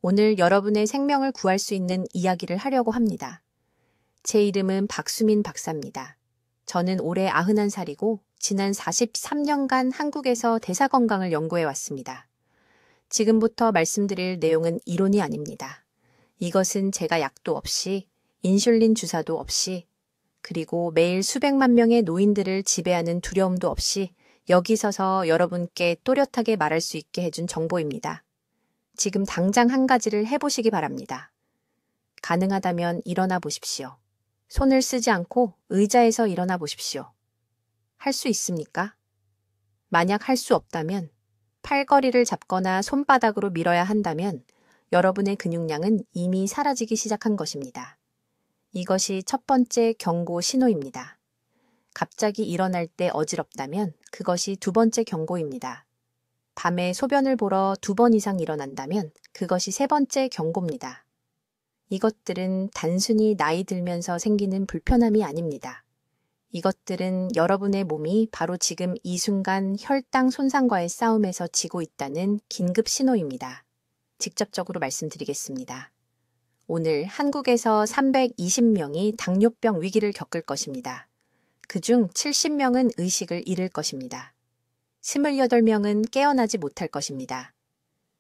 오늘 여러분의 생명을 구할 수 있는 이야기를 하려고 합니다. 제 이름은 박수민 박사입니다. 저는 올해 91살이고 지난 43년간 한국에서 대사건강을 연구해 왔습니다. 지금부터 말씀드릴 내용은 이론이 아닙니다. 이것은 제가 약도 없이, 인슐린 주사도 없이, 그리고 매일 수백만 명의 노인들을 지배하는 두려움도 없이 여기 서서 여러분께 또렷하게 말할 수 있게 해준 정보입니다. 지금 당장 한 가지를 해보시기 바랍니다. 가능하다면 일어나 보십시오. 손을 쓰지 않고 의자에서 일어나 보십시오. 할 수 있습니까? 만약 할 수 없다면, 팔걸이를 잡거나 손바닥으로 밀어야 한다면 여러분의 근육량은 이미 사라지기 시작한 것입니다. 이것이 첫 번째 경고 신호입니다. 갑자기 일어날 때 어지럽다면 그것이 두 번째 경고입니다. 밤에 소변을 보러 2번 이상 일어난다면 그것이 세 번째 경고입니다. 이것들은 단순히 나이 들면서 생기는 불편함이 아닙니다. 이것들은 여러분의 몸이 바로 지금 이 순간 혈당 손상과의 싸움에서 지고 있다는 긴급 신호입니다. 직접적으로 말씀드리겠습니다. 오늘 한국에서 320명이 당뇨병 위기를 겪을 것입니다. 그중 70명은 의식을 잃을 것입니다. 28명은 깨어나지 못할 것입니다.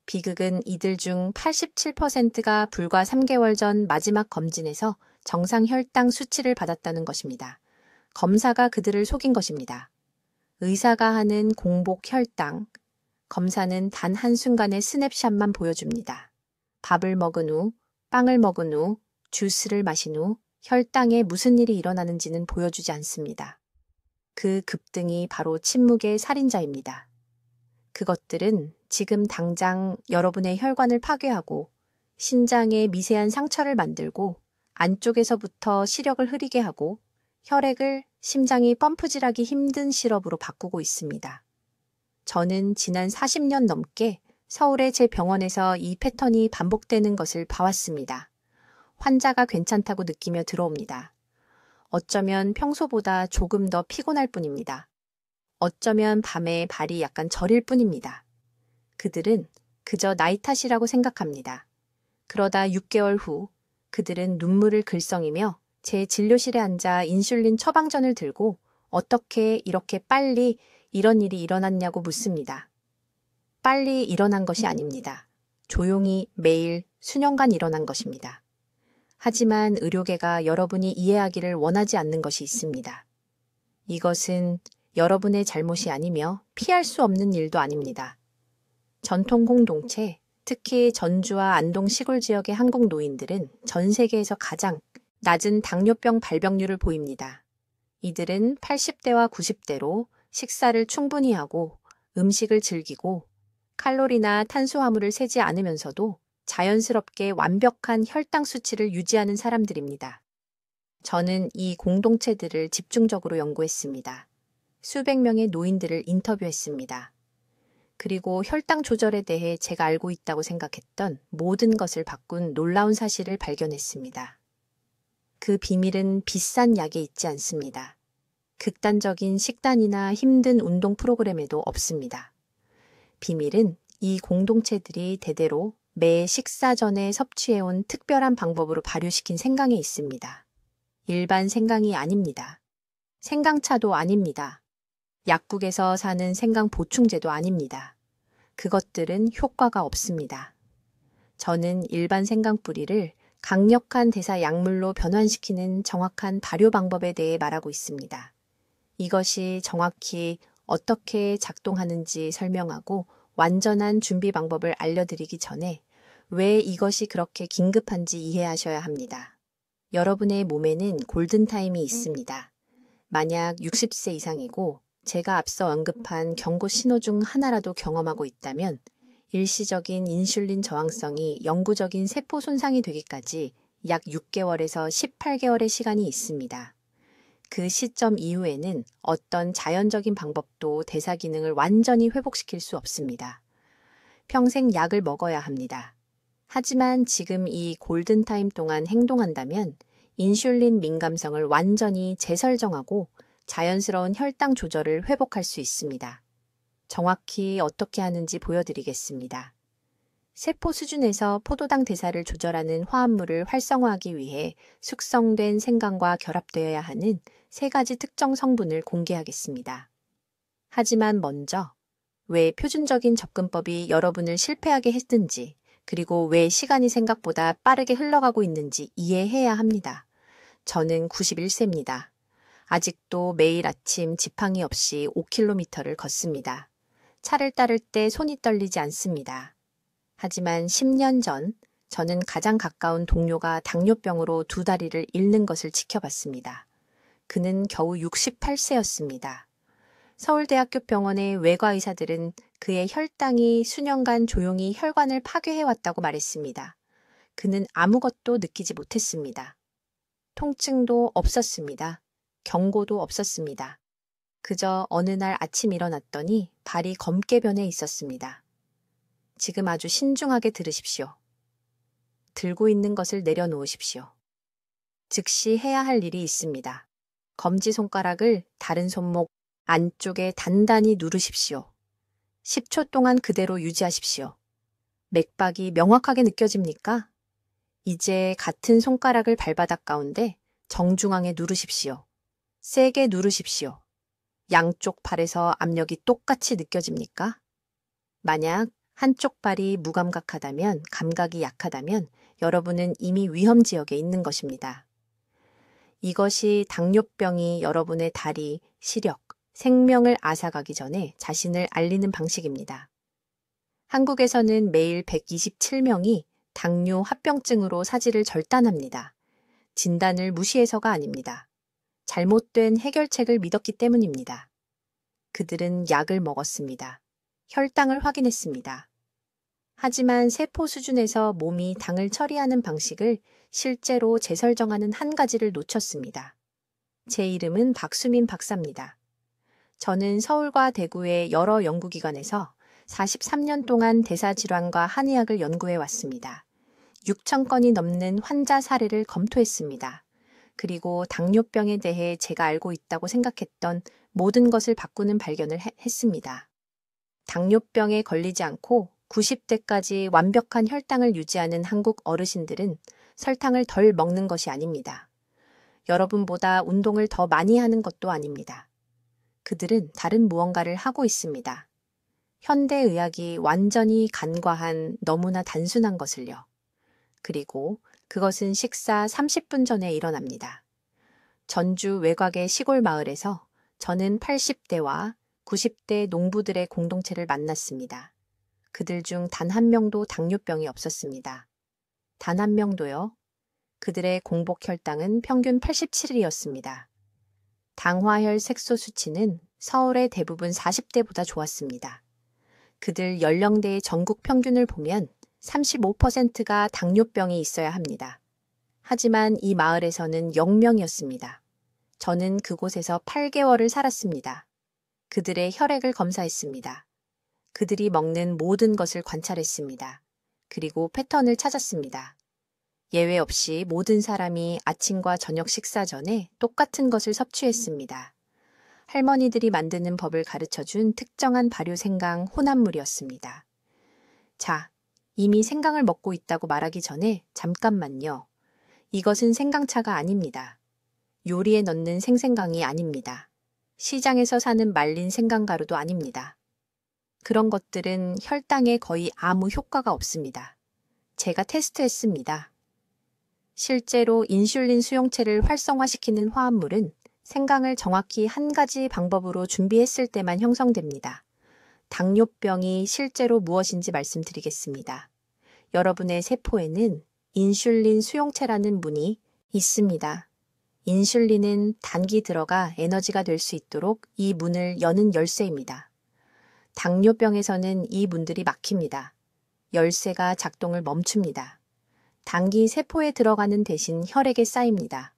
비극은 이들 중 87%가 불과 3개월 전 마지막 검진에서 정상 혈당 수치를 받았다는 것입니다. 검사가 그들을 속인 것입니다. 의사가 하는 공복 혈당, 검사는 단 한순간의 스냅샷만 보여줍니다. 밥을 먹은 후, 빵을 먹은 후, 주스를 마신 후 혈당에 무슨 일이 일어나는지는 보여주지 않습니다. 그 급등이 바로 침묵의 살인자입니다. 그것들은 지금 당장 여러분의 혈관을 파괴하고 신장에 미세한 상처를 만들고 안쪽에서부터 시력을 흐리게 하고 혈액을 심장이 펌프질하기 힘든 시럽으로 바꾸고 있습니다. 저는 지난 40년 넘게 서울의 제 병원에서 이 패턴이 반복되는 것을 봐왔습니다. 환자가 괜찮다고 느끼며 들어옵니다. 어쩌면 평소보다 조금 더 피곤할 뿐입니다. 어쩌면 밤에 발이 약간 저릴 뿐입니다. 그들은 그저 나이 탓이라고 생각합니다. 그러다 6개월 후 그들은 눈물을 글썽이며 제 진료실에 앉아 인슐린 처방전을 들고 어떻게 이렇게 빨리 이런 일이 일어났냐고 묻습니다. 빨리 일어난 것이 아닙니다. 조용히 매일 수년간 일어난 것입니다. 하지만 의료계가 여러분이 이해하기를 원하지 않는 것이 있습니다. 이것은 여러분의 잘못이 아니며 피할 수 없는 일도 아닙니다. 전통 공동체, 특히 전주와 안동 시골 지역의 한국 노인들은 전 세계에서 가장 낮은 당뇨병 발병률을 보입니다. 이들은 80대와 90대로 식사를 충분히 하고 음식을 즐기고 칼로리나 탄수화물을 세지 않으면서도 자연스럽게 완벽한 혈당 수치를 유지하는 사람들입니다. 저는 이 공동체들을 집중적으로 연구했습니다. 수백 명의 노인들을 인터뷰했습니다. 그리고 혈당 조절에 대해 제가 알고 있다고 생각했던 모든 것을 바꾼 놀라운 사실을 발견했습니다. 그 비밀은 비싼 약에 있지 않습니다. 극단적인 식단이나 힘든 운동 프로그램에도 없습니다. 비밀은 이 공동체들이 대대로 매 식사 전에 섭취해온 특별한 방법으로 발효시킨 생강에 있습니다. 일반 생강이 아닙니다. 생강차도 아닙니다. 약국에서 사는 생강 보충제도 아닙니다. 그것들은 효과가 없습니다. 저는 일반 생강 뿌리를 강력한 대사 약물로 변환시키는 정확한 발효 방법에 대해 말하고 있습니다. 이것이 정확히 어떻게 작동하는지 설명하고 완전한 준비 방법을 알려드리기 전에 왜 이것이 그렇게 긴급한지 이해하셔야 합니다. 여러분의 몸에는 골든타임이 있습니다. 만약 60세 이상이고 제가 앞서 언급한 경고 신호 중 하나라도 경험하고 있다면 일시적인 인슐린 저항성이 영구적인 세포 손상이 되기까지 약 6개월에서 18개월의 시간이 있습니다. 그 시점 이후에는 어떤 자연적인 방법도 대사 기능을 완전히 회복시킬 수 없습니다. 평생 약을 먹어야 합니다. 하지만 지금 이 골든타임 동안 행동한다면 인슐린 민감성을 완전히 재설정하고 자연스러운 혈당 조절을 회복할 수 있습니다. 정확히 어떻게 하는지 보여드리겠습니다. 세포 수준에서 포도당 대사를 조절하는 화합물을 활성화하기 위해 숙성된 생강과 결합되어야 하는 3가지 특정 성분을 공개하겠습니다. 하지만 먼저 왜 표준적인 접근법이 여러분을 실패하게 했든지, 그리고 왜 시간이 생각보다 빠르게 흘러가고 있는지 이해해야 합니다. 저는 91세입니다. 아직도 매일 아침 지팡이 없이 5km를 걷습니다. 차를 따를 때 손이 떨리지 않습니다. 하지만 10년 전 저는 가장 가까운 동료가 당뇨병으로 2다리를 잃는 것을 지켜봤습니다. 그는 겨우 68세였습니다. 서울대학교 병원의 외과 의사들은 그의 혈당이 수년간 조용히 혈관을 파괴해왔다고 말했습니다. 그는 아무것도 느끼지 못했습니다. 통증도 없었습니다. 경고도 없었습니다. 그저 어느 날 아침 일어났더니 발이 검게 변해 있었습니다. 지금 아주 신중하게 들으십시오. 들고 있는 것을 내려놓으십시오. 즉시 해야 할 일이 있습니다. 검지손가락을 다른 손목 안쪽에 단단히 누르십시오. 10초 동안 그대로 유지하십시오. 맥박이 명확하게 느껴집니까? 이제 같은 손가락을 발바닥 가운데 정중앙에 누르십시오. 세게 누르십시오. 양쪽 팔에서 압력이 똑같이 느껴집니까? 만약 한쪽 발이 무감각하다면, 감각이 약하다면 여러분은 이미 위험 지역에 있는 것입니다. 이것이 당뇨병이 여러분의 다리, 시력, 생명을 앗아가기 전에 자신을 알리는 방식입니다. 한국에서는 매일 127명이 당뇨 합병증으로 사지를 절단합니다. 진단을 무시해서가 아닙니다. 잘못된 해결책을 믿었기 때문입니다. 그들은 약을 먹었습니다. 혈당을 확인했습니다. 하지만 세포 수준에서 몸이 당을 처리하는 방식을 실제로 재설정하는 한 가지를 놓쳤습니다. 제 이름은 박수민 박사입니다. 저는 서울과 대구의 여러 연구기관에서 43년 동안 대사질환과 한의학을 연구해 왔습니다. 6,000건이 넘는 환자 사례를 검토했습니다. 그리고 당뇨병에 대해 제가 알고 있다고 생각했던 모든 것을 바꾸는 발견을 했습니다. 당뇨병에 걸리지 않고 90대까지 완벽한 혈당을 유지하는 한국 어르신들은 설탕을 덜 먹는 것이 아닙니다. 여러분보다 운동을 더 많이 하는 것도 아닙니다. 그들은 다른 무언가를 하고 있습니다. 현대의학이 완전히 간과한 너무나 단순한 것을요. 그리고 그것은 식사 30분 전에 일어납니다. 전주 외곽의 시골 마을에서 저는 80대와 90대 농부들의 공동체를 만났습니다. 그들 중 단 한 명도 당뇨병이 없었습니다. 단 한 명도요. 그들의 공복 혈당은 평균 87이었습니다. 당화혈 색소 수치는 서울의 대부분 40대보다 좋았습니다. 그들 연령대의 전국 평균을 보면 35%가 당뇨병이 있어야 합니다. 하지만 이 마을에서는 0명이었습니다. 저는 그곳에서 8개월을 살았습니다. 그들의 혈액을 검사했습니다. 그들이 먹는 모든 것을 관찰했습니다. 그리고 패턴을 찾았습니다. 예외 없이 모든 사람이 아침과 저녁 식사 전에 똑같은 것을 섭취했습니다. 할머니들이 만드는 법을 가르쳐준 특정한 발효 생강 혼합물이었습니다. 자, 이미 생강을 먹고 있다고 말하기 전에 잠깐만요. 이것은 생강차가 아닙니다. 요리에 넣는 생생강이 아닙니다. 시장에서 사는 말린 생강가루도 아닙니다. 그런 것들은 혈당에 거의 아무 효과가 없습니다. 제가 테스트했습니다. 실제로 인슐린 수용체를 활성화시키는 화합물은 생강을 정확히 한 가지 방법으로 준비했을 때만 형성됩니다. 당뇨병이 실제로 무엇인지 말씀드리겠습니다. 여러분의 세포에는 인슐린 수용체라는 문이 있습니다. 인슐린은 단기 들어가 에너지가 될 수 있도록 이 문을 여는 열쇠입니다. 당뇨병에서는 이 문들이 막힙니다. 열쇠가 작동을 멈춥니다. 당이 세포에 들어가는 대신 혈액에 쌓입니다.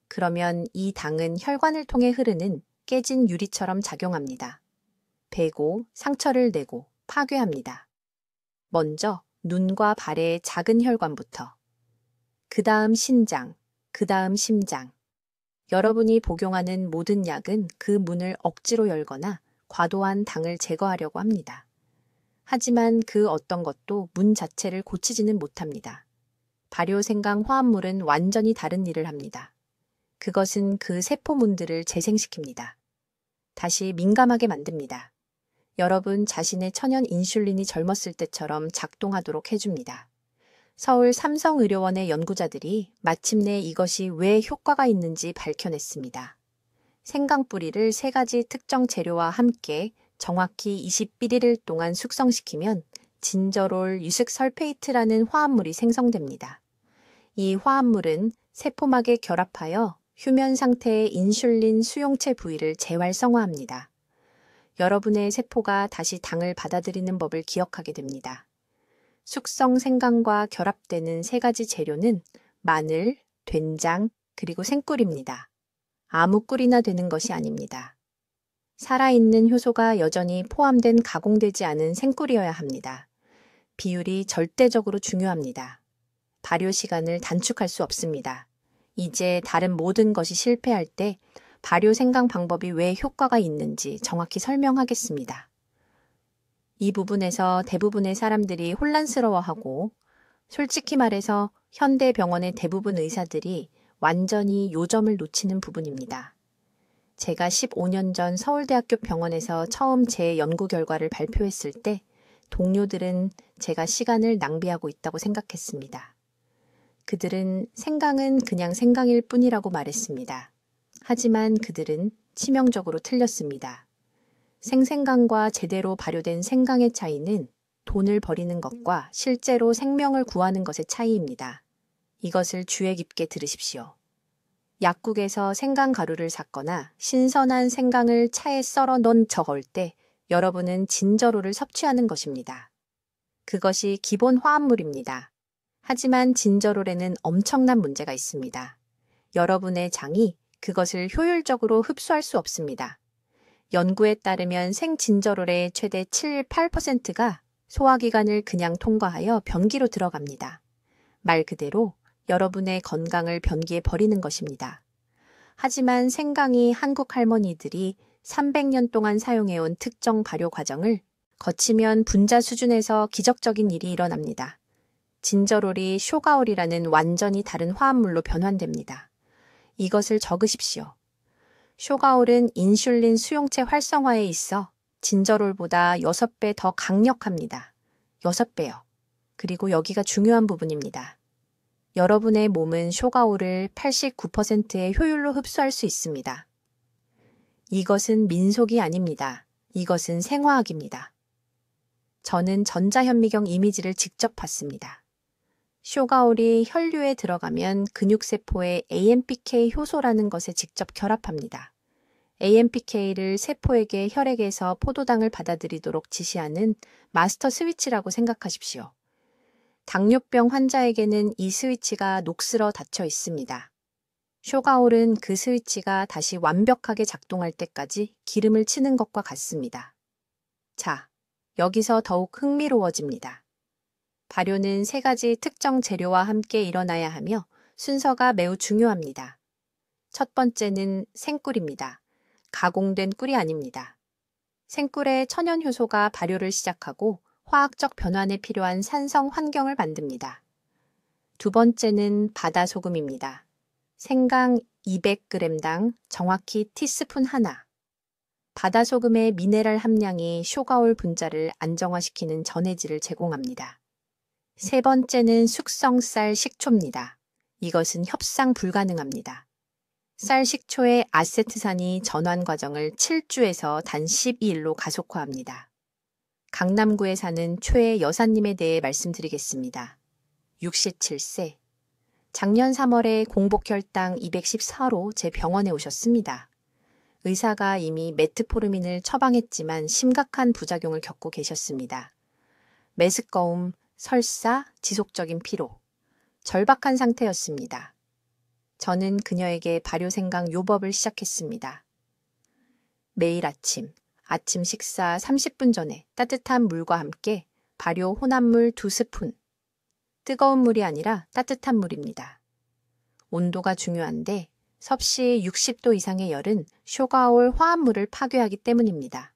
그러면 이 당은 혈관을 통해 흐르는 깨진 유리처럼 작용합니다. 베고 상처를 내고 파괴합니다. 먼저 눈과 발의 작은 혈관부터, 그 다음 신장, 그 다음 심장. 여러분이 복용하는 모든 약은 그 문을 억지로 열거나 과도한 당을 제거하려고 합니다. 하지만 그 어떤 것도 문 자체를 고치지는 못합니다. 발효생강 화합물은 완전히 다른 일을 합니다. 그것은 그 세포문들을 재생시킵니다. 다시 민감하게 만듭니다. 여러분 자신의 천연 인슐린이 젊었을 때처럼 작동하도록 해줍니다. 서울 삼성의료원의 연구자들이 마침내 이것이 왜 효과가 있는지 밝혀냈습니다. 생강뿌리를 3가지 특정 재료와 함께 정확히 21일 동안 숙성시키면 진저롤 유색설페이트라는 화합물이 생성됩니다. 이 화합물은 세포막에 결합하여 휴면 상태의 인슐린 수용체 부위를 재활성화합니다. 여러분의 세포가 다시 당을 받아들이는 법을 기억하게 됩니다. 숙성 생강과 결합되는 3가지 재료는 마늘, 된장, 그리고 생꿀입니다. 아무 꿀이나 되는 것이 아닙니다. 살아있는 효소가 여전히 포함된 가공되지 않은 생꿀이어야 합니다. 비율이 절대적으로 중요합니다. 발효 시간을 단축할 수 없습니다. 이제 다른 모든 것이 실패할 때 발효 생강 방법이 왜 효과가 있는지 정확히 설명하겠습니다. 이 부분에서 대부분의 사람들이 혼란스러워하고 솔직히 말해서 현대 병원의 대부분 의사들이 완전히 요점을 놓치는 부분입니다. 제가 15년 전 서울대학교 병원에서 처음 제 연구 결과를 발표했을 때 동료들은 제가 시간을 낭비하고 있다고 생각했습니다. 그들은 생강은 그냥 생강일 뿐이라고 말했습니다. 하지만 그들은 치명적으로 틀렸습니다. 생생강과 제대로 발효된 생강의 차이는 돈을 버리는 것과 실제로 생명을 구하는 것의 차이입니다. 이것을 주의 깊게 들으십시오. 약국에서 생강 가루를 샀거나 신선한 생강을 차에 썰어 넣은 저걸 때 여러분은 진저로를 섭취하는 것입니다. 그것이 기본 화합물입니다. 하지만 진저롤에는 엄청난 문제가 있습니다. 여러분의 장이 그것을 효율적으로 흡수할 수 없습니다. 연구에 따르면 생진저롤의 최대 7-8%가 소화기관을 그냥 통과하여 변기로 들어갑니다. 말 그대로 여러분의 건강을 변기에 버리는 것입니다. 하지만 생강이 한국 할머니들이 300년 동안 사용해온 특정 발효 과정을 거치면 분자 수준에서 기적적인 일이 일어납니다. 진저롤이 쇼가올이라는 완전히 다른 화합물로 변환됩니다. 이것을 적으십시오. 쇼가올은 인슐린 수용체 활성화에 있어 진저롤보다 6배 더 강력합니다. 6배요. 그리고 여기가 중요한 부분입니다. 여러분의 몸은 쇼가올을 89%의 효율로 흡수할 수 있습니다. 이것은 민속이 아닙니다. 이것은 생화학입니다. 저는 전자현미경 이미지를 직접 봤습니다. 쇼가올이 혈류에 들어가면 근육세포의 AMPK 효소라는 것에 직접 결합합니다. AMPK를 세포에게 혈액에서 포도당을 받아들이도록 지시하는 마스터 스위치라고 생각하십시오. 당뇨병 환자에게는 이 스위치가 녹슬어 닫혀 있습니다. 쇼가올은 그 스위치가 다시 완벽하게 작동할 때까지 기름을 치는 것과 같습니다. 자, 여기서 더욱 흥미로워집니다. 발효는 3가지 특정 재료와 함께 일어나야 하며 순서가 매우 중요합니다. 첫 번째는 생꿀입니다. 가공된 꿀이 아닙니다. 생꿀의 천연 효소가 발효를 시작하고 화학적 변환에 필요한 산성 환경을 만듭니다. 두 번째는 바다소금입니다. 생강 200g당 정확히 티스푼 하나. 바다소금의 미네랄 함량이 쇼가올 분자를 안정화시키는 전해질을 제공합니다. 세 번째는 숙성쌀 식초입니다. 이것은 협상 불가능합니다. 쌀 식초의 아세트산이 전환 과정을 7주에서 단 12일로 가속화합니다. 강남구에 사는 최 여사님에 대해 말씀드리겠습니다. 67세. 작년 3월에 공복혈당 214로 제 병원에 오셨습니다. 의사가 이미 메트포르민을 처방했지만 심각한 부작용을 겪고 계셨습니다. 메스꺼움, 설사, 지속적인 피로, 절박한 상태였습니다. 저는 그녀에게 발효생강 요법을 시작했습니다. 매일 아침 식사 30분 전에 따뜻한 물과 함께 발효 혼합물 2스푼. 뜨거운 물이 아니라 따뜻한 물입니다. 온도가 중요한데 섭씨 60도 이상의 열은 쇼가올 화합물을 파괴하기 때문입니다.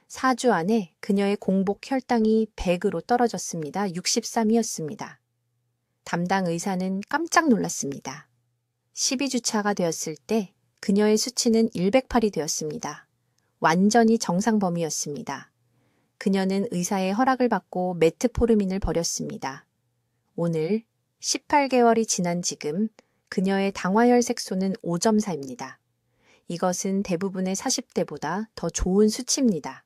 4주 안에 그녀의 공복 혈당이 100으로 떨어졌습니다. 63이었습니다. 담당 의사는 깜짝 놀랐습니다. 12주차가 되었을 때 그녀의 수치는 108이 되었습니다. 완전히 정상 범위였습니다. 그녀는 의사의 허락을 받고 메트포르민을 버렸습니다. 오늘 18개월이 지난 지금 그녀의 당화혈색소는 5.4입니다. 이것은 대부분의 40대보다 더 좋은 수치입니다.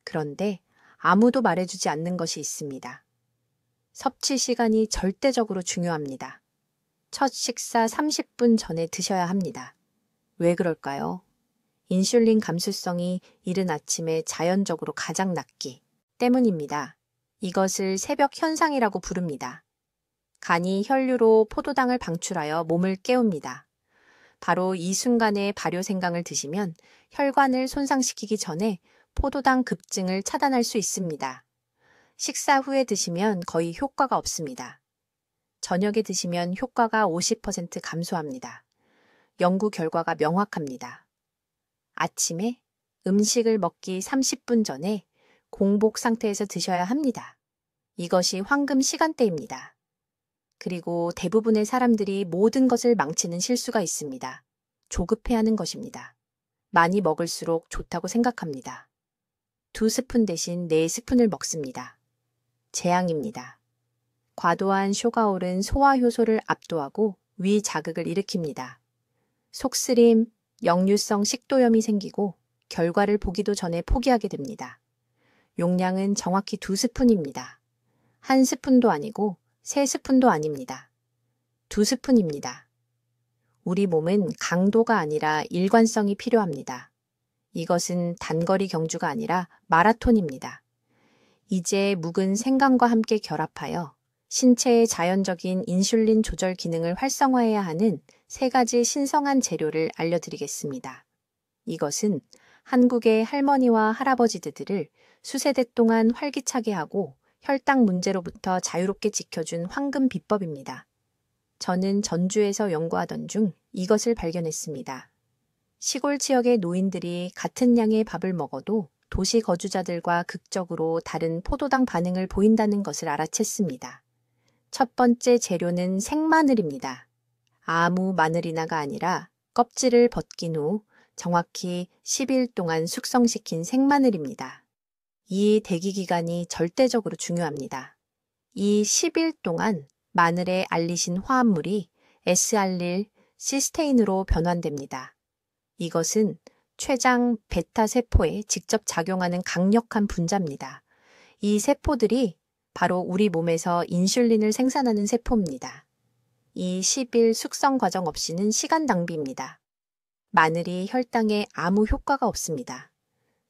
그런데 아무도 말해주지 않는 것이 있습니다. 섭취 시간이 절대적으로 중요합니다. 첫 식사 30분 전에 드셔야 합니다. 왜 그럴까요? 인슐린 감수성이 이른 아침에 자연적으로 가장 낮기 때문입니다. 이것을 새벽 현상이라고 부릅니다. 간이 혈류로 포도당을 방출하여 몸을 깨웁니다. 바로 이 순간에 발효생강을 드시면 혈관을 손상시키기 전에 포도당 급증을 차단할 수 있습니다. 식사 후에 드시면 거의 효과가 없습니다. 저녁에 드시면 효과가 50% 감소합니다. 연구 결과가 명확합니다. 아침에 음식을 먹기 30분 전에 공복 상태에서 드셔야 합니다. 이것이 황금 시간대입니다. 그리고 대부분의 사람들이 모든 것을 망치는 실수가 있습니다. 조급해하는 것입니다. 많이 먹을수록 좋다고 생각합니다. 2스푼 대신 4스푼을 먹습니다. 재앙입니다. 과도한 쇼가올은 소화효소를 압도하고 위 자극을 일으킵니다. 속쓰림, 역류성 식도염이 생기고 결과를 보기도 전에 포기하게 됩니다. 용량은 정확히 2스푼입니다. 1스푼도 아니고 3스푼도 아닙니다. 2스푼입니다. 우리 몸은 강도가 아니라 일관성이 필요합니다. 이것은 단거리 경주가 아니라 마라톤입니다. 이제 묵은 생강과 함께 결합하여 신체의 자연적인 인슐린 조절 기능을 활성화해야 하는 3가지 신성한 재료를 알려드리겠습니다. 이것은 한국의 할머니와 할아버지들을 수세대 동안 활기차게 하고 혈당 문제로부터 자유롭게 지켜준 황금 비법입니다. 저는 전주에서 연구하던 중 이것을 발견했습니다. 시골 지역의 노인들이 같은 양의 밥을 먹어도 도시 거주자들과 극적으로 다른 포도당 반응을 보인다는 것을 알아챘습니다. 첫 번째 재료는 생마늘입니다. 아무 마늘이나가 아니라 껍질을 벗긴 후 정확히 10일 동안 숙성시킨 생마늘입니다. 이 대기 기간이 절대적으로 중요합니다. 이 10일 동안 마늘에 알리신 화합물이 S알릴 시스테인으로 변환됩니다. 이것은 췌장 베타 세포에 직접 작용하는 강력한 분자입니다. 이 세포들이 바로 우리 몸에서 인슐린을 생산하는 세포입니다. 이 10일 숙성 과정 없이는 시간 낭비입니다. 마늘이 혈당에 아무 효과가 없습니다.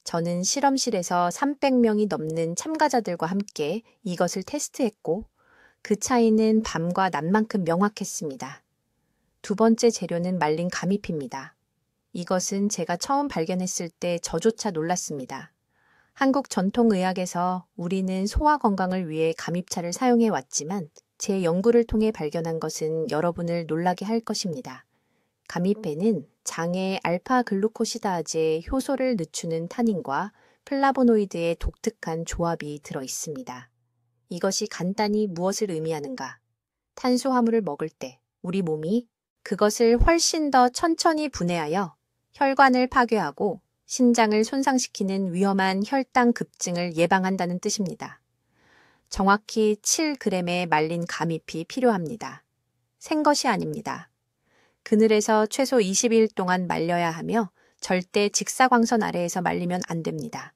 저는 실험실에서 300명이 넘는 참가자들과 함께 이것을 테스트했고 그 차이는 밤과 낮만큼 명확했습니다. 두 번째 재료는 말린 가미피입니다. 이것은 제가 처음 발견했을 때 저조차 놀랐습니다. 한국 전통의학에서 우리는 소화 건강을 위해 가미차를 사용해 왔지만 제 연구를 통해 발견한 것은 여러분을 놀라게 할 것입니다. 가미페는 장의 알파글루코시다아제 효소를 늦추는 타닌과 플라보노이드의 독특한 조합이 들어 있습니다. 이것이 간단히 무엇을 의미하는가? 탄수화물을 먹을 때 우리 몸이 그것을 훨씬 더 천천히 분해하여 혈관을 파괴하고 신장을 손상시키는 위험한 혈당 급증을 예방한다는 뜻입니다. 정확히 7g의 말린 가미피 필요합니다. 생것이 아닙니다. 그늘에서 최소 20일 동안 말려야 하며 절대 직사광선 아래에서 말리면 안 됩니다.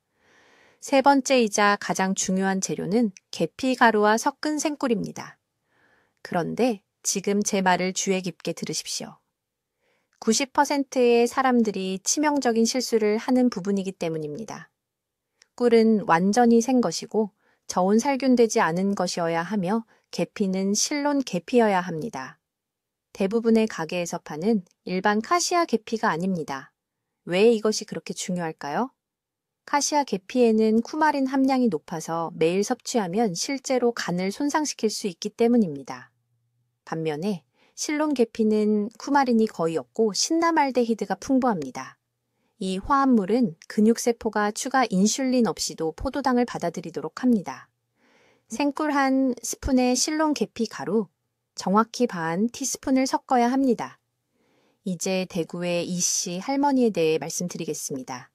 세 번째이자 가장 중요한 재료는 계피가루와 섞은 생꿀입니다. 그런데 지금 제 말을 주의 깊게 들으십시오. 90%의 사람들이 치명적인 실수를 하는 부분이기 때문입니다. 꿀은 완전히 생 것이고 저온 살균되지 않은 것이어야 하며 계피는 실론 계피여야 합니다. 대부분의 가게에서 파는 일반 카시아 계피가 아닙니다. 왜 이것이 그렇게 중요할까요? 카시아 계피에는 쿠마린 함량이 높아서 매일 섭취하면 실제로 간을 손상시킬 수 있기 때문입니다. 반면에 실론 계피는 쿠마린이 거의 없고 신나말데히드가 풍부합니다. 이 화합물은 근육세포가 추가 인슐린 없이도 포도당을 받아들이도록 합니다. 생꿀 한 스푼에 실론 계피 가루, 정확히 반 티스푼을 섞어야 합니다. 이제 대구의 이씨 할머니에 대해 말씀드리겠습니다.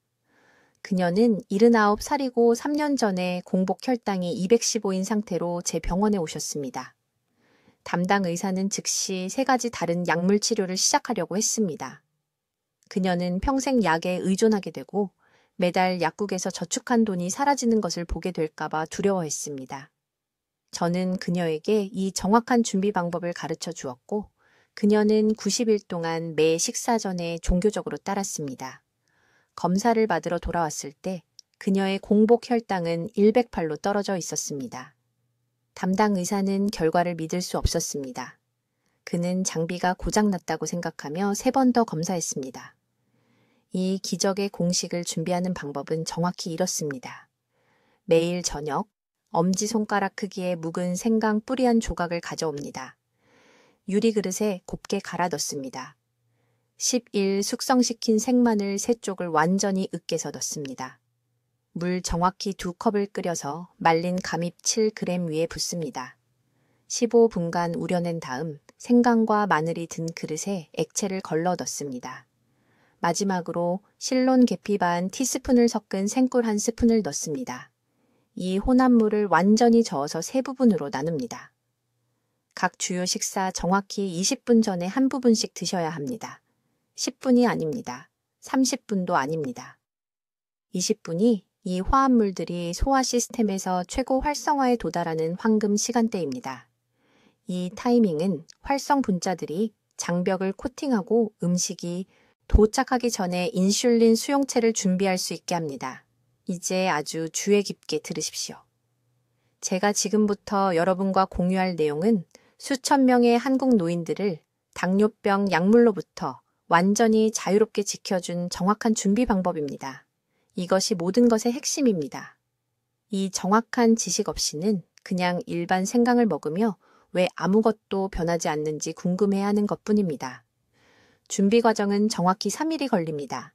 그녀는 79살이고 3년 전에 공복 혈당이 215인 상태로 제 병원에 오셨습니다. 담당 의사는 즉시 3가지 다른 약물 치료를 시작하려고 했습니다. 그녀는 평생 약에 의존하게 되고 매달 약국에서 저축한 돈이 사라지는 것을 보게 될까봐 두려워했습니다. 저는 그녀에게 이 정확한 준비 방법을 가르쳐 주었고 그녀는 90일 동안 매 식사 전에 종교적으로 따랐습니다. 검사를 받으러 돌아왔을 때 그녀의 공복 혈당은 108로 떨어져 있었습니다. 담당 의사는 결과를 믿을 수 없었습니다. 그는 장비가 고장났다고 생각하며 3번 더 검사했습니다. 이 기적의 공식을 준비하는 방법은 정확히 이렇습니다. 매일 저녁 엄지손가락 크기의 묵은 생강 뿌리 한 조각을 가져옵니다. 유리 그릇에 곱게 갈아 넣습니다. 10일 숙성시킨 생마늘 3쪽을 완전히 으깨서 넣습니다. 물 정확히 2컵을 끓여서 말린 감입 7g 위에 붓습니다. 15분간 우려낸 다음 생강과 마늘이 든 그릇에 액체를 걸러 넣습니다. 마지막으로 실론 계피 반 티스푼을 섞은 생꿀 1스푼을 넣습니다. 이 혼합물을 완전히 저어서 3부분으로 나눕니다. 각 주요 식사 정확히 20분 전에 한 부분씩 드셔야 합니다. 10분이 아닙니다. 30분도 아닙니다. 20분이 이 화합물들이 소화 시스템에서 최고 활성화에 도달하는 황금 시간대입니다. 이 타이밍은 활성 분자들이 장벽을 코팅하고 음식이 도착하기 전에 인슐린 수용체를 준비할 수 있게 합니다. 이제 아주 주의 깊게 들으십시오. 제가 지금부터 여러분과 공유할 내용은 수천 명의 한국 노인들을 당뇨병 약물로부터 완전히 자유롭게 지켜준 정확한 준비 방법입니다. 이것이 모든 것의 핵심입니다. 이 정확한 지식 없이는 그냥 일반 생강을 먹으며 왜 아무것도 변하지 않는지 궁금해하는 것뿐입니다. 준비 과정은 정확히 3일이 걸립니다.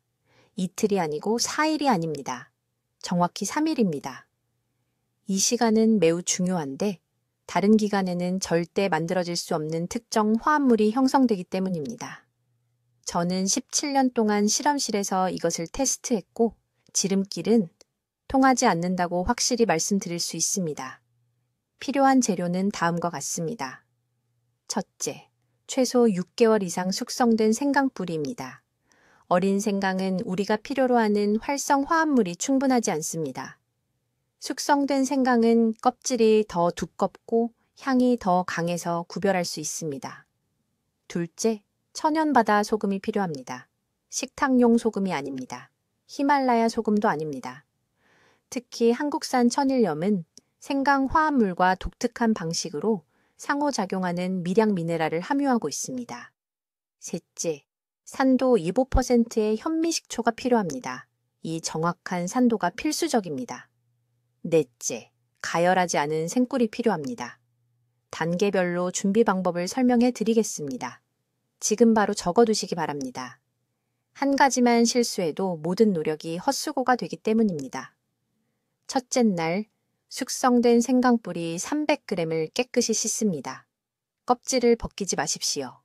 이틀이 아니고 4일이 아닙니다. 정확히 3일입니다. 이 시간은 매우 중요한데 다른 기간에는 절대 만들어질 수 없는 특정 화합물이 형성되기 때문입니다. 저는 17년 동안 실험실에서 이것을 테스트했고 지름길은 통하지 않는다고 확실히 말씀드릴 수 있습니다. 필요한 재료는 다음과 같습니다. 첫째, 최소 6개월 이상 숙성된 생강뿌리입니다. 어린 생강은 우리가 필요로 하는 활성 화합물이 충분하지 않습니다. 숙성된 생강은 껍질이 더 두껍고 향이 더 강해서 구별할 수 있습니다. 둘째, 천연바다 소금이 필요합니다. 식탁용 소금이 아닙니다. 히말라야 소금도 아닙니다. 특히 한국산 천일염은 생강 화합물과 독특한 방식으로 상호작용하는 미량 미네랄을 함유하고 있습니다. 셋째, 산도 25%의 현미식초가 필요합니다. 이 정확한 산도가 필수적입니다. 넷째, 가열하지 않은 생꿀이 필요합니다. 단계별로 준비 방법을 설명해 드리겠습니다. 지금 바로 적어두시기 바랍니다. 한 가지만 실수해도 모든 노력이 헛수고가 되기 때문입니다. 첫째 날, 숙성된 생강뿌리 300g을 깨끗이 씻습니다. 껍질을 벗기지 마십시오.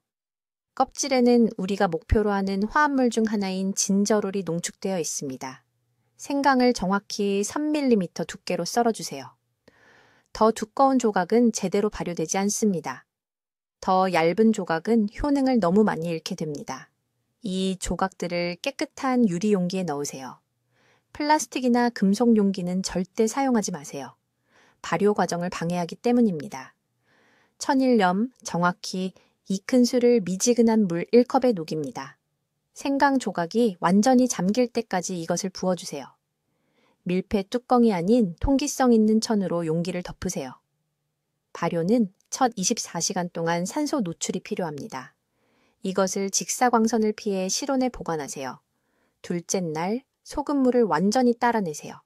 껍질에는 우리가 목표로 하는 화합물 중 하나인 진저롤이 농축되어 있습니다. 생강을 정확히 3mm 두께로 썰어주세요. 더 두꺼운 조각은 제대로 발효되지 않습니다. 더 얇은 조각은 효능을 너무 많이 잃게 됩니다. 이 조각들을 깨끗한 유리 용기에 넣으세요. 플라스틱이나 금속 용기는 절대 사용하지 마세요. 발효 과정을 방해하기 때문입니다. 천일염, 정확히 2큰술을 미지근한 물 1컵에 녹입니다. 생강 조각이 완전히 잠길 때까지 이것을 부어주세요. 밀폐 뚜껑이 아닌 통기성 있는 천으로 용기를 덮으세요. 발효는 첫 24시간 동안 산소 노출이 필요합니다. 이것을 직사광선을 피해 실온에 보관하세요. 둘째 날 소금물을 완전히 따라내세요.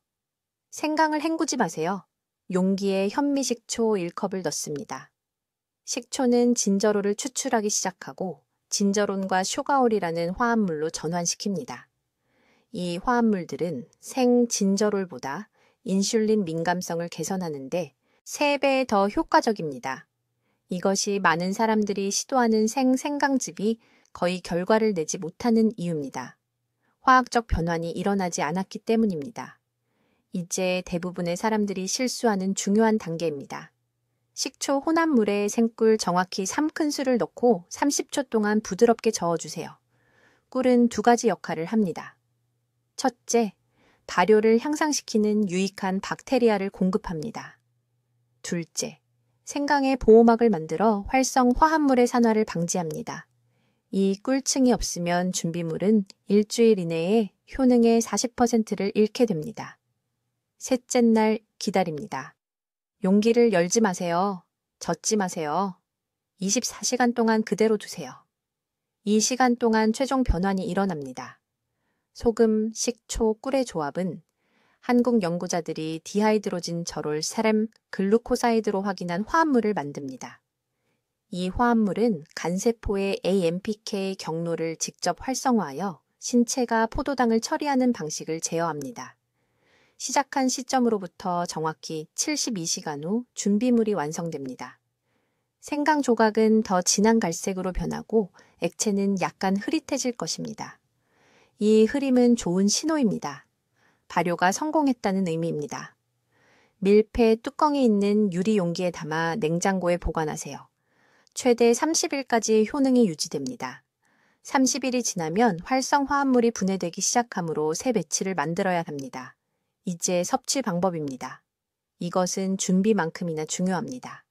생강을 헹구지 마세요. 용기에 현미식초 1컵을 넣습니다. 식초는 진저롤을 추출하기 시작하고 진저론과 쇼가올이라는 화합물로 전환시킵니다. 이 화합물들은 생진저롤보다 인슐린 민감성을 개선하는데 3배 더 효과적입니다. 이것이 많은 사람들이 시도하는 생강즙이 거의 결과를 내지 못하는 이유입니다. 화학적 변환이 일어나지 않았기 때문입니다. 이제 대부분의 사람들이 실수하는 중요한 단계입니다. 식초 혼합물에 생꿀 정확히 3큰술을 넣고 30초 동안 부드럽게 저어주세요. 꿀은 2가지 역할을 합니다. 첫째, 발효를 향상시키는 유익한 박테리아를 공급합니다. 둘째, 생강의 보호막을 만들어 활성 화합물의 산화를 방지합니다. 이 꿀층이 없으면 준비물은 일주일 이내에 효능의 40%를 잃게 됩니다. 셋째 날 기다립니다. 용기를 열지 마세요. 젓지 마세요. 24시간 동안 그대로 두세요. 이 시간 동안 최종 변환이 일어납니다. 소금, 식초, 꿀의 조합은 한국 연구자들이 디하이드로진 저롤 세렘 글루코사이드로 확인한 화합물을 만듭니다. 이 화합물은 간세포의 AMPK 경로를 직접 활성화하여 신체가 포도당을 처리하는 방식을 제어합니다. 시작한 시점으로부터 정확히 72시간 후 준비물이 완성됩니다. 생강 조각은 더 진한 갈색으로 변하고 액체는 약간 흐릿해질 것입니다. 이 흐림은 좋은 신호입니다. 발효가 성공했다는 의미입니다. 밀폐 뚜껑이 있는 유리 용기에 담아 냉장고에 보관하세요. 최대 30일까지 효능이 유지됩니다. 30일이 지나면 활성 화합물이 분해되기 시작하므로 새 배치를 만들어야 합니다. 이제 섭취 방법입니다. 이것은 준비만큼이나 중요합니다.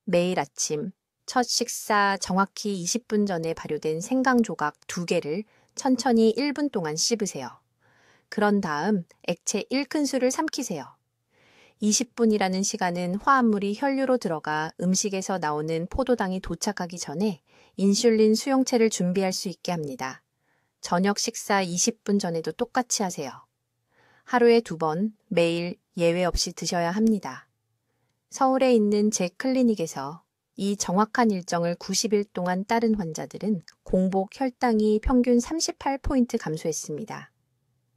매일 아침 첫 식사 정확히 20분 전에 발효된 생강 조각 2개를 천천히 1분 동안 씹으세요. 그런 다음 액체 1큰술을 삼키세요. 20분이라는 시간은 화합물이 혈류로 들어가 음식에서 나오는 포도당이 도착하기 전에 인슐린 수용체를 준비할 수 있게 합니다. 저녁 식사 20분 전에도 똑같이 하세요. 하루에 2번 매일 예외 없이 드셔야 합니다. 서울에 있는 제 클리닉에서 이 정확한 일정을 90일 동안 따른 환자들은 공복 혈당이 평균 38포인트 감소했습니다.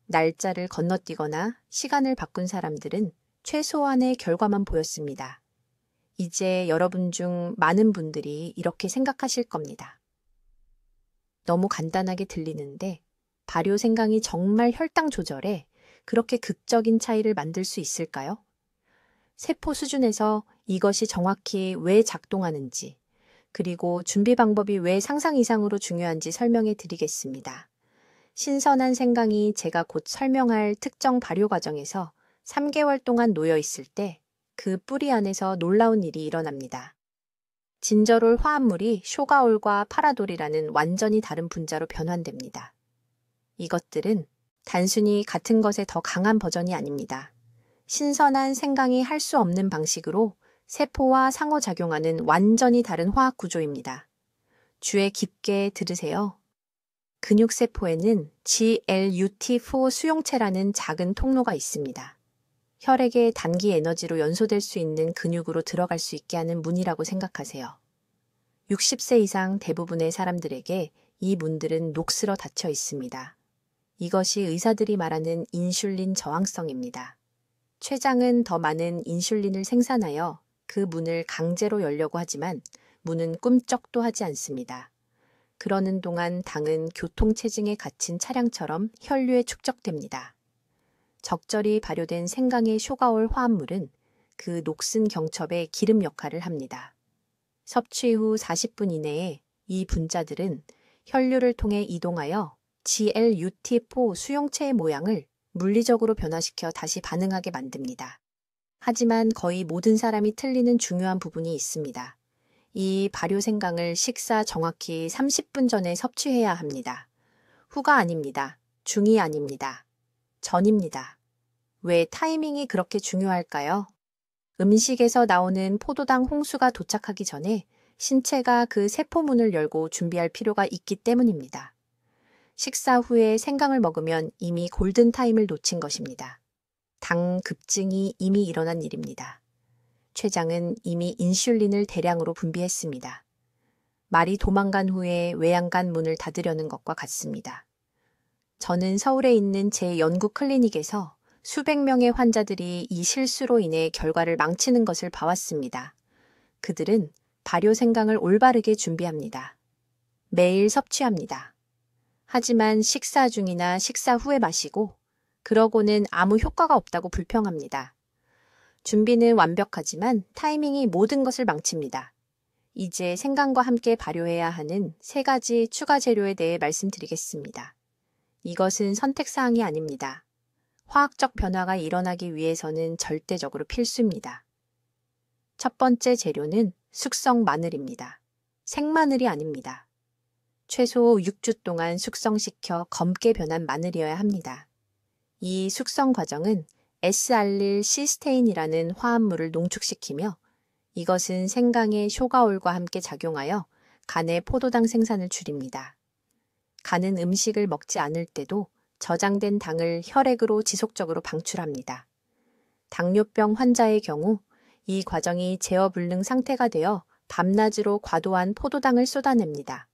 날짜를 건너뛰거나 시간을 바꾼 사람들은 최소한의 결과만 보였습니다. 이제 여러분 중 많은 분들이 이렇게 생각하실 겁니다. 너무 간단하게 들리는데 발효 생강이 정말 혈당 조절에 그렇게 극적인 차이를 만들 수 있을까요? 세포 수준에서 이것이 정확히 왜 작동하는지, 그리고 준비 방법이 왜 상상 이상으로 중요한지 설명해 드리겠습니다. 신선한 생강이 제가 곧 설명할 특정 발효 과정에서 3개월 동안 놓여 있을 때 그 뿌리 안에서 놀라운 일이 일어납니다. 진저롤 화합물이 쇼가올과 파라돌이라는 완전히 다른 분자로 변환됩니다. 이것들은 단순히 같은 것의 더 강한 버전이 아닙니다. 신선한 생강이 할 수 없는 방식으로 세포와 상호작용하는 완전히 다른 화학 구조입니다. 주의 깊게 들으세요. 근육세포에는 GLUT4 수용체라는 작은 통로가 있습니다. 혈액의 단기 에너지로 연소될 수 있는 근육으로 들어갈 수 있게 하는 문이라고 생각하세요. 60세 이상 대부분의 사람들에게 이 문들은 녹슬어 닫혀 있습니다. 이것이 의사들이 말하는 인슐린 저항성입니다. 췌장은 더 많은 인슐린을 생산하여 그 문을 강제로 열려고 하지만 문은 꿈쩍도 하지 않습니다. 그러는 동안 당은 교통체증에 갇힌 차량처럼 혈류에 축적됩니다. 적절히 발효된 생강의 쇼가올 화합물은 그 녹슨 경첩의 기름 역할을 합니다. 섭취 후 40분 이내에 이 분자들은 혈류를 통해 이동하여 GLUT4 수용체의 모양을 물리적으로 변화시켜 다시 반응하게 만듭니다. 하지만 거의 모든 사람이 틀리는 중요한 부분이 있습니다. 이 발효 생강을 식사 정확히 30분 전에 섭취해야 합니다. 후가 아닙니다. 중이 아닙니다. 전입니다. 왜 타이밍이 그렇게 중요할까요? 음식에서 나오는 포도당 홍수가 도착하기 전에 신체가 그 세포문을 열고 준비할 필요가 있기 때문입니다. 식사 후에 생강을 먹으면 이미 골든타임을 놓친 것입니다. 당 급증이 이미 일어난 일입니다. 췌장은 이미 인슐린을 대량으로 분비했습니다. 말이 도망간 후에 외양간 문을 닫으려는 것과 같습니다. 저는 서울에 있는 제 연구 클리닉에서 수백 명의 환자들이 이 실수로 인해 결과를 망치는 것을 봐왔습니다. 그들은 발효 생강을 올바르게 준비합니다. 매일 섭취합니다. 하지만 식사 중이나 식사 후에 마시고 그러고는 아무 효과가 없다고 불평합니다. 준비는 완벽하지만 타이밍이 모든 것을 망칩니다. 이제 생강과 함께 발효해야 하는 3가지 추가 재료에 대해 말씀드리겠습니다. 이것은 선택사항이 아닙니다. 화학적 변화가 일어나기 위해서는 절대적으로 필수입니다. 첫 번째 재료는 숙성 마늘입니다. 생마늘이 아닙니다. 최소 6주 동안 숙성시켜 검게 변한 마늘이어야 합니다. 이 숙성 과정은 S알릴시스테인이라는 화합물을 농축시키며 이것은 생강의 쇼가올과 함께 작용하여 간의 포도당 생산을 줄입니다. 간은 음식을 먹지 않을 때도 저장된 당을 혈액으로 지속적으로 방출합니다. 당뇨병 환자의 경우 이 과정이 제어불능 상태가 되어 밤낮으로 과도한 포도당을 쏟아냅니다.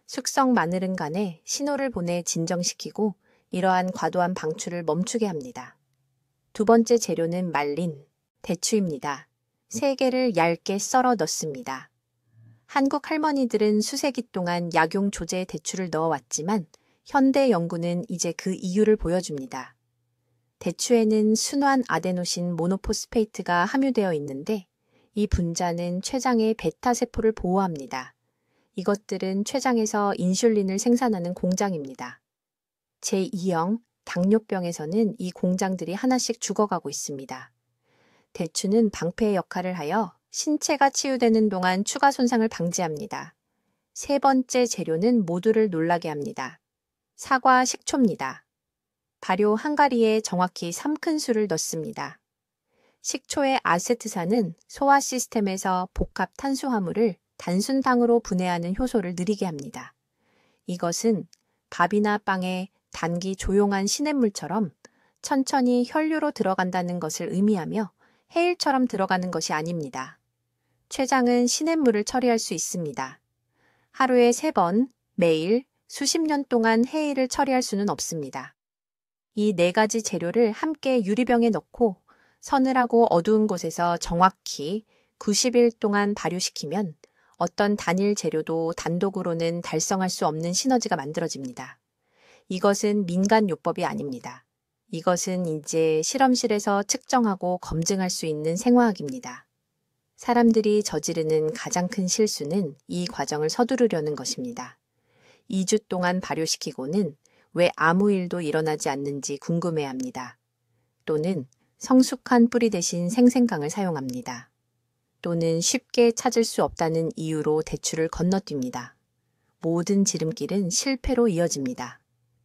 숙성 마늘은 간에 신호를 보내 진정시키고 이러한 과도한 방출을 멈추게 합니다. 두 번째 재료는 말린 대추입니다. 3개를 얇게 썰어 넣습니다. 한국 할머니들은 수세기 동안 약용 조제에 대추를 넣어왔지만 현대 연구는 이제 그 이유를 보여줍니다. 대추에는 순환 아데노신 모노포스페이트가 함유되어 있는데 이 분자는 췌장의 베타 세포를 보호합니다. 이것들은 췌장에서 인슐린을 생산하는 공장입니다. 제2형 당뇨병에서는 이 공장들이 하나씩 죽어가고 있습니다. 대추는 방패의 역할을 하여 신체가 치유되는 동안 추가 손상을 방지합니다. 3번째 재료는 모두를 놀라게 합니다. 사과 식초입니다. 발효 한 가리에 정확히 3큰술을 넣습니다. 식초의 아세트산은 소화 시스템에서 복합 탄수화물을 단순당으로 분해하는 효소를 느리게 합니다. 이것은 밥이나 빵에 단기 조용한 시냇물처럼 천천히 혈류로 들어간다는 것을 의미하며 해일처럼 들어가는 것이 아닙니다. 췌장은 시냇물을 처리할 수 있습니다. 하루에 3번, 매일 수십 년 동안 해일을 처리할 수는 없습니다. 이 4가지 재료를 함께 유리병에 넣고 서늘하고 어두운 곳에서 정확히 90일 동안 발효시키면 어떤 단일 재료도 단독으로는 달성할 수 없는 시너지가 만들어집니다. 이것은 민간요법이 아닙니다. 이것은 이제 실험실에서 측정하고 검증할 수 있는 생화학입니다. 사람들이 저지르는 가장 큰 실수는 이 과정을 서두르려는 것입니다. 2주 동안 발효시키고는 왜 아무 일도 일어나지 않는지 궁금해합니다. 또는 성숙한 뿌리 대신 생생강을 사용합니다. 또는 쉽게 찾을 수 없다는 이유로 대추를 건너뜁니다. 모든 지름길은 실패로 이어집니다.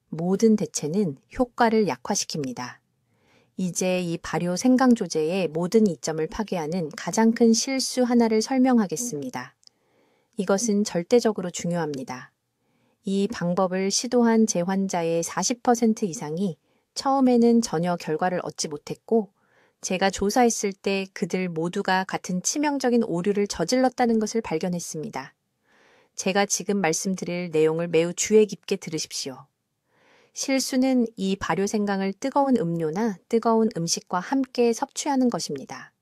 모든 대체는 효과를 약화시킵니다. 이제 이 발효 생강 조제의 모든 이점을 파괴하는 가장 큰 실수 하나를 설명하겠습니다. 이것은 절대적으로 중요합니다. 이 방법을 시도한 제 환자의 40% 이상이 처음에는 전혀 결과를 얻지 못했고 제가 조사했을 때 그들 모두가 같은 치명적인 오류를 저질렀다는 것을 발견했습니다. 제가 지금 말씀드릴 내용을 매우 주의 깊게 들으십시오. 실수는 이 발효 생강을 뜨거운 음료나 뜨거운 음식과 함께 섭취하는 것입니다.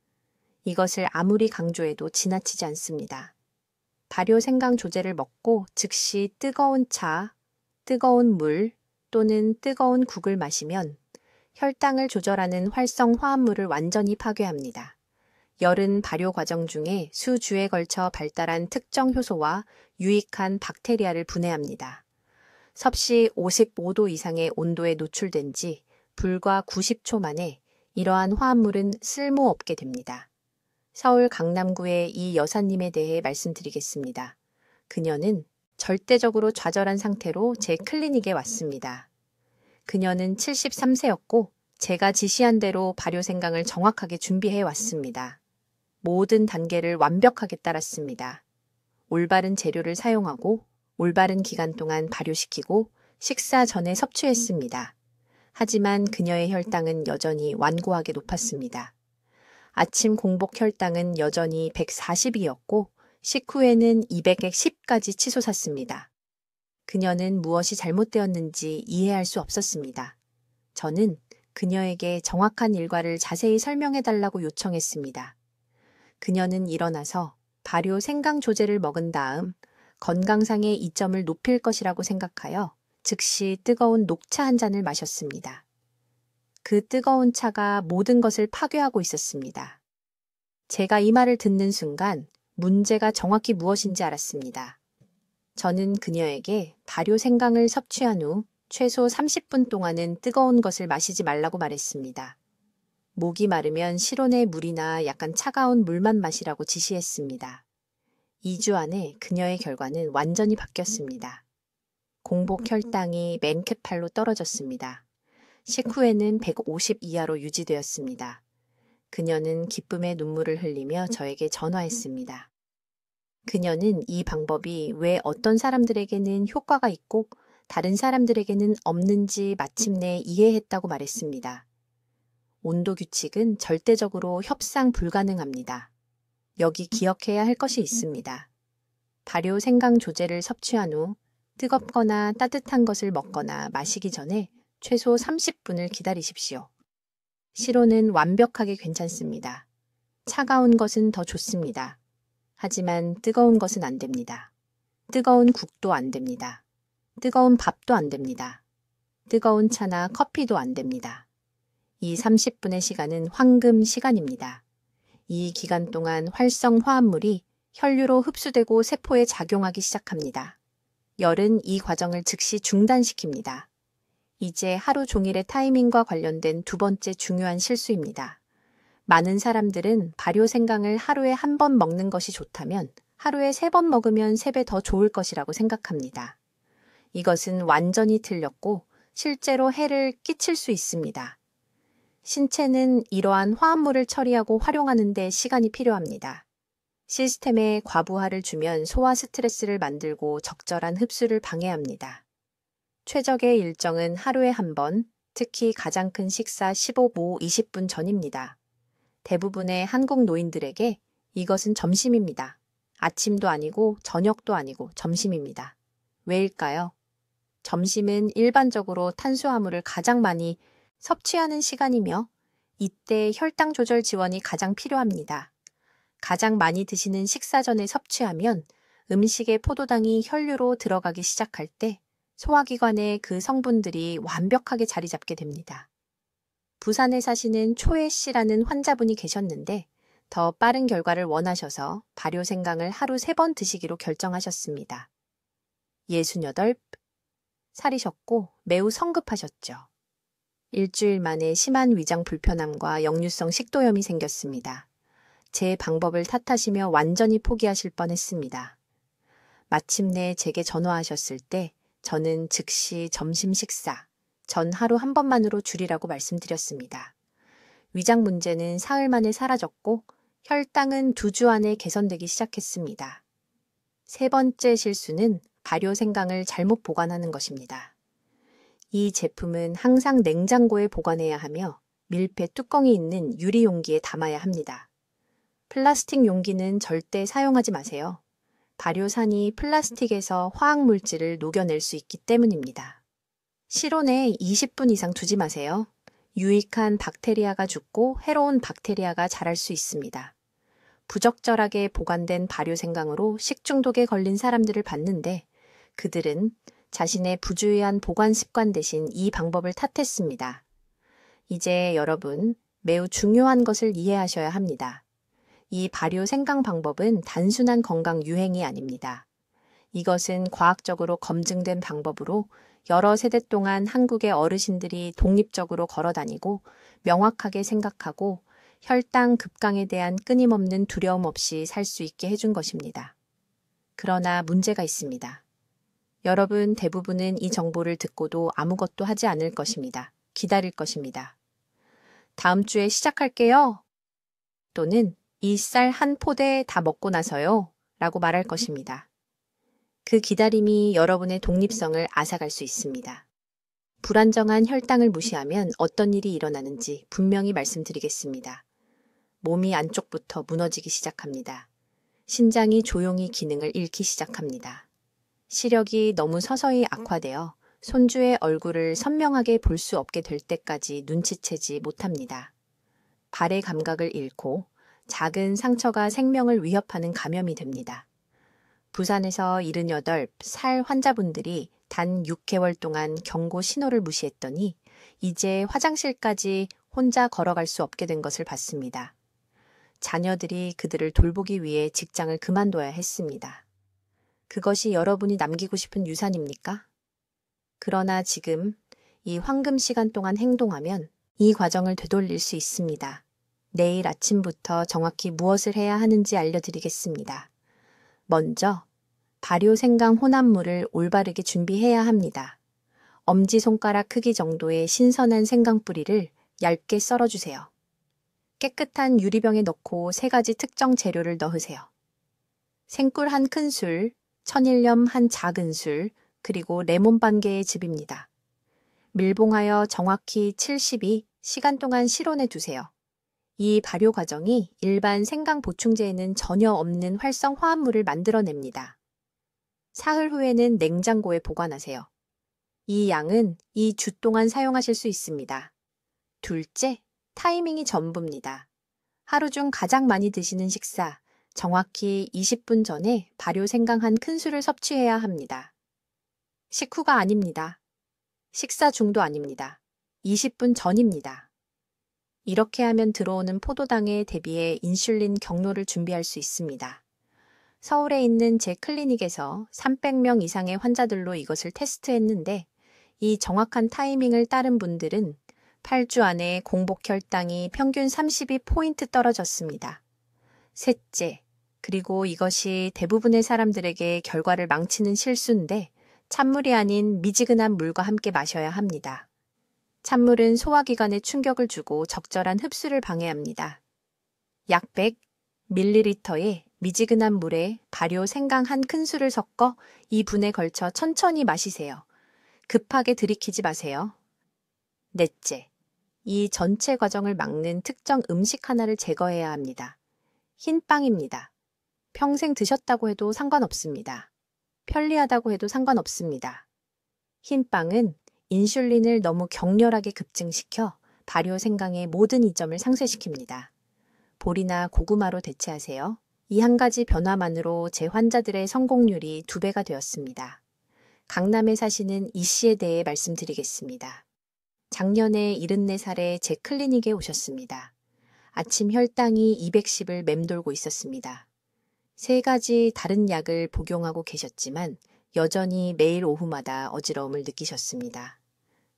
이것을 아무리 강조해도 지나치지 않습니다. 발효 생강 조제를 먹고 즉시 뜨거운 차, 뜨거운 물 또는 뜨거운 국을 마시면 혈당을 조절하는 활성 화합물을 완전히 파괴합니다. 열은 발효 과정 중에 수주에 걸쳐 발달한 특정 효소와 유익한 박테리아를 분해합니다. 섭씨 55도 이상의 온도에 노출된 지 불과 90초 만에 이러한 화합물은 쓸모없게 됩니다. 서울 강남구의 이 여사님에 대해 말씀드리겠습니다. 그녀는 절대적으로 좌절한 상태로 제 클리닉에 왔습니다. 그녀는 73세였고 제가 지시한 대로 발효 생강을 정확하게 준비해 왔습니다. 모든 단계를 완벽하게 따랐습니다. 올바른 재료를 사용하고 올바른 기간 동안 발효시키고 식사 전에 섭취했습니다. 하지만 그녀의 혈당은 여전히 완고하게 높았습니다. 아침 공복 혈당은 여전히 140이었고 식후에는 200에 10까지 치솟았습니다. 그녀는 무엇이 잘못되었는지 이해할 수 없었습니다. 저는 그녀에게 정확한 일과를 자세히 설명해달라고 요청했습니다. 그녀는 일어나서 발효 생강 조제를 먹은 다음 건강상의 이점을 높일 것이라고 생각하여 즉시 뜨거운 녹차 한 잔을 마셨습니다. 그 뜨거운 차가 모든 것을 파괴하고 있었습니다. 제가 이 말을 듣는 순간 문제가 정확히 무엇인지 알았습니다. 저는 그녀에게 발효 생강을 섭취한 후 최소 30분 동안은 뜨거운 것을 마시지 말라고 말했습니다. 목이 마르면 실온의 물이나 약간 차가운 물만 마시라고 지시했습니다. 2주 안에 그녀의 결과는 완전히 바뀌었습니다. 공복 혈당이 맨케팔로 떨어졌습니다. 식후에는 150 이하로 유지되었습니다. 그녀는 기쁨의 눈물을 흘리며 저에게 전화했습니다. 그녀는 이 방법이 왜 어떤 사람들에게는 효과가 있고 다른 사람들에게는 없는지 마침내 이해했다고 말했습니다. 온도 규칙은 절대적으로 협상 불가능합니다. 여기 기억해야 할 것이 있습니다. 발효 생강 조제를 섭취한 후 뜨겁거나 따뜻한 것을 먹거나 마시기 전에 최소 30분을 기다리십시오. 실온은 완벽하게 괜찮습니다. 차가운 것은 더 좋습니다. 하지만 뜨거운 것은 안 됩니다. 뜨거운 국도 안 됩니다. 뜨거운 밥도 안 됩니다. 뜨거운 차나 커피도 안 됩니다. 이 30분의 시간은 황금 시간입니다. 이 기간 동안 활성 화합물이 혈류로 흡수되고 세포에 작용하기 시작합니다. 열은 이 과정을 즉시 중단시킵니다. 이제 하루 종일의 타이밍과 관련된 두 번째 중요한 실수입니다. 많은 사람들은 발효 생강을 하루에 한 번 먹는 것이 좋다면 하루에 3번 먹으면 3배 더 좋을 것이라고 생각합니다. 이것은 완전히 틀렸고 실제로 해를 끼칠 수 있습니다. 신체는 이러한 화합물을 처리하고 활용하는 데 시간이 필요합니다. 시스템에 과부하를 주면 소화 스트레스를 만들고 적절한 흡수를 방해합니다. 최적의 일정은 하루에 한 번, 특히 가장 큰 식사 15분, 20분 전입니다. 대부분의 한국 노인들에게 이것은 점심입니다. 아침도 아니고 저녁도 아니고 점심입니다. 왜일까요? 점심은 일반적으로 탄수화물을 가장 많이 섭취하는 시간이며 이때 혈당 조절 지원이 가장 필요합니다. 가장 많이 드시는 식사 전에 섭취하면 음식의 포도당이 혈류로 들어가기 시작할 때 소화기관에 그 성분들이 완벽하게 자리 잡게 됩니다. 부산에 사시는 초혜 씨라는 환자분이 계셨는데 더 빠른 결과를 원하셔서 발효 생강을 하루 3번 드시기로 결정하셨습니다. 68 살이셨고 매우 성급하셨죠. 일주일 만에 심한 위장 불편함과 역류성 식도염이 생겼습니다. 제 방법을 탓하시며 완전히 포기하실 뻔했습니다. 마침내 제게 전화하셨을 때 저는 즉시 점심 식사, 전 하루 한 번만으로 줄이라고 말씀드렸습니다. 위장 문제는 사흘 만에 사라졌고 혈당은 2주 안에 개선되기 시작했습니다. 세 번째 실수는 발효 생강을 잘못 보관하는 것입니다. 이 제품은 항상 냉장고에 보관해야 하며 밀폐 뚜껑이 있는 유리 용기에 담아야 합니다. 플라스틱 용기는 절대 사용하지 마세요. 발효산이 플라스틱에서 화학물질을 녹여낼 수 있기 때문입니다. 실온에 20분 이상 두지 마세요. 유익한 박테리아가 죽고 해로운 박테리아가 자랄 수 있습니다. 부적절하게 보관된 발효 생강으로 식중독에 걸린 사람들을 봤는데 그들은 자신의 부주의한 보관 습관 대신 이 방법을 탓했습니다. 이제 여러분 매우 중요한 것을 이해하셔야 합니다. 이 발효 생강 방법은 단순한 건강 유행이 아닙니다. 이것은 과학적으로 검증된 방법으로 여러 세대 동안 한국의 어르신들이 독립적으로 걸어다니고 명확하게 생각하고 혈당 급강에 대한 끊임없는 두려움 없이 살 수 있게 해준 것입니다. 그러나 문제가 있습니다. 여러분 대부분은 이 정보를 듣고도 아무것도 하지 않을 것입니다. 기다릴 것입니다. 다음 주에 시작할게요. 또는 이 쌀 한 포대 다 먹고 나서요. 라고 말할 것입니다. 그 기다림이 여러분의 독립성을 앗아갈 수 있습니다. 불안정한 혈당을 무시하면 어떤 일이 일어나는지 분명히 말씀드리겠습니다. 몸이 안쪽부터 무너지기 시작합니다. 신장이 조용히 기능을 잃기 시작합니다. 시력이 너무 서서히 악화되어 손주의 얼굴을 선명하게 볼 수 없게 될 때까지 눈치채지 못합니다. 발의 감각을 잃고 작은 상처가 생명을 위협하는 감염이 됩니다. 부산에서 78살 환자분들이 단 6개월 동안 경고 신호를 무시했더니 이제 화장실까지 혼자 걸어갈 수 없게 된 것을 봤습니다. 자녀들이 그들을 돌보기 위해 직장을 그만둬야 했습니다. 그것이 여러분이 남기고 싶은 유산입니까? 그러나 지금 이 황금 시간 동안 행동하면 이 과정을 되돌릴 수 있습니다. 내일 아침부터 정확히 무엇을 해야 하는지 알려드리겠습니다. 먼저 발효 생강 혼합물을 올바르게 준비해야 합니다. 엄지손가락 크기 정도의 신선한 생강 뿌리를 얇게 썰어주세요. 깨끗한 유리병에 넣고 3가지 특정 재료를 넣으세요. 생꿀 1큰술, 천일염 1작은술, 그리고 레몬 반 개의 즙입니다. 밀봉하여 정확히 72시간 동안 실온에 두세요. 이 발효 과정이 일반 생강 보충제에는 전혀 없는 활성 화합물을 만들어냅니다. 사흘 후에는 냉장고에 보관하세요. 이 양은 2주 동안 사용하실 수 있습니다. 둘째, 타이밍이 전부입니다. 하루 중 가장 많이 드시는 식사, 정확히 20분 전에 발효 생강 1큰술을 섭취해야 합니다. 식후가 아닙니다. 식사 중도 아닙니다. 20분 전입니다. 이렇게 하면 들어오는 포도당에 대비해 인슐린 경로를 준비할 수 있습니다. 서울에 있는 제 클리닉에서 300명 이상의 환자들로 이것을 테스트했는데 이 정확한 타이밍을 따른 분들은 8주 안에 공복 혈당이 평균 32포인트 떨어졌습니다. 셋째, 그리고 이것이 대부분의 사람들에게 결과를 망치는 실수인데 찬물이 아닌 미지근한 물과 함께 마셔야 합니다. 찬물은 소화기관에 충격을 주고 적절한 흡수를 방해합니다. 약 100ml의 미지근한 물에 발효 생강 1큰술을 섞어 2분에 걸쳐 천천히 마시세요. 급하게 들이키지 마세요. 넷째, 이 전체 과정을 막는 특정 음식 하나를 제거해야 합니다. 흰 빵입니다. 평생 드셨다고 해도 상관없습니다. 편리하다고 해도 상관없습니다. 흰 빵은 인슐린을 너무 격렬하게 급증시켜 발효 생강의 모든 이점을 상쇄시킵니다. 보리나 고구마로 대체하세요. 이 한 가지 변화만으로 제 환자들의 성공률이 2배가 되었습니다. 강남에 사시는 이 씨에 대해 말씀드리겠습니다. 작년에 74살에 제 클리닉에 오셨습니다. 아침 혈당이 210을 맴돌고 있었습니다. 3가지 다른 약을 복용하고 계셨지만 여전히 매일 오후마다 어지러움을 느끼셨습니다.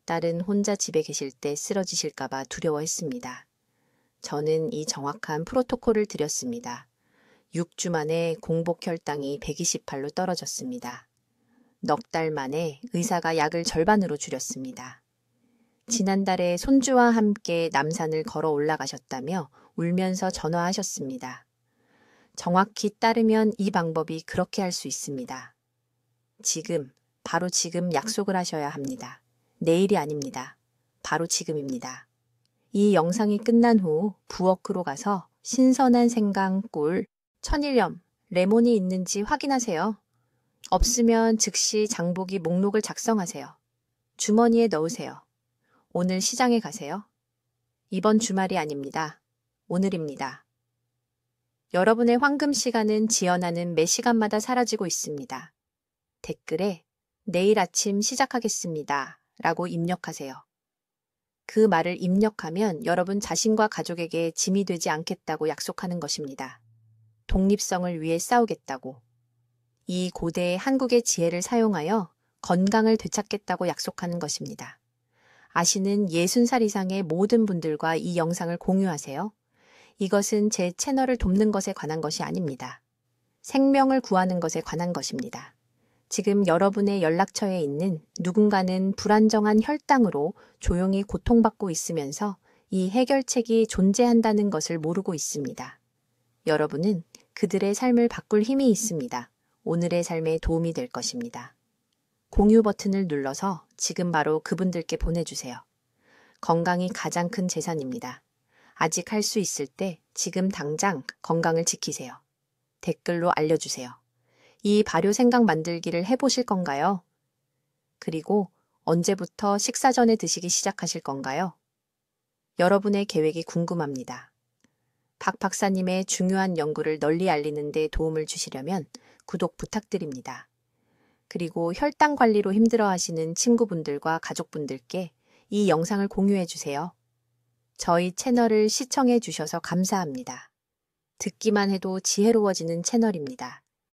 딸은 혼자 집에 계실 때 쓰러지실까봐 두려워했습니다. 저는 이 정확한 프로토콜을 드렸습니다. 6주 만에 공복 혈당이 128로 떨어졌습니다. 넉 달 만에 의사가 약을 절반으로 줄였습니다. 지난달에 손주와 함께 남산을 걸어 올라가셨다며 울면서 전화하셨습니다. 정확히 따르면 이 방법이 그렇게 할 수 있습니다. 지금, 바로 지금 약속을 하셔야 합니다. 내일이 아닙니다. 바로 지금입니다. 이 영상이 끝난 후 부엌으로 가서 신선한 생강, 꿀, 천일염, 레몬이 있는지 확인하세요. 없으면 즉시 장보기 목록을 작성하세요. 주머니에 넣으세요. 오늘 시장에 가세요. 이번 주말이 아닙니다. 오늘입니다. 여러분의 황금 시간은 지연하는 매 시간마다 사라지고 있습니다. 댓글에 내일 아침 시작하겠습니다. 라고 입력하세요. 그 말을 입력하면 여러분 자신과 가족에게 짐이 되지 않겠다고 약속하는 것입니다. 독립성을 위해 싸우겠다고. 이 고대의 한국의 지혜를 사용하여 건강을 되찾겠다고 약속하는 것입니다. 아시는 60살 이상의 모든 분들과 이 영상을 공유하세요. 이것은 제 채널을 돕는 것에 관한 것이 아닙니다. 생명을 구하는 것에 관한 것입니다. 지금 여러분의 연락처에 있는 누군가는 불안정한 혈당으로 조용히 고통받고 있으면서 이 해결책이 존재한다는 것을 모르고 있습니다. 여러분은 그들의 삶을 바꿀 힘이 있습니다. 오늘의 삶에 도움이 될 것입니다. 공유 버튼을 눌러서 지금 바로 그분들께 보내주세요. 건강이 가장 큰 재산입니다. 아직 할 수 있을 때 지금 당장 건강을 지키세요. 댓글로 알려주세요. 이 발효 생강 만들기를 해보실 건가요? 그리고 언제부터 식사 전에 드시기 시작하실 건가요? 여러분의 계획이 궁금합니다. 박 박사님의 중요한 연구를 널리 알리는 데 도움을 주시려면 구독 부탁드립니다. 그리고 혈당 관리로 힘들어하시는 친구분들과 가족분들께 이 영상을 공유해 주세요. 저희 채널을 시청해 주셔서 감사합니다. 듣기만 해도 지혜로워지는 채널입니다.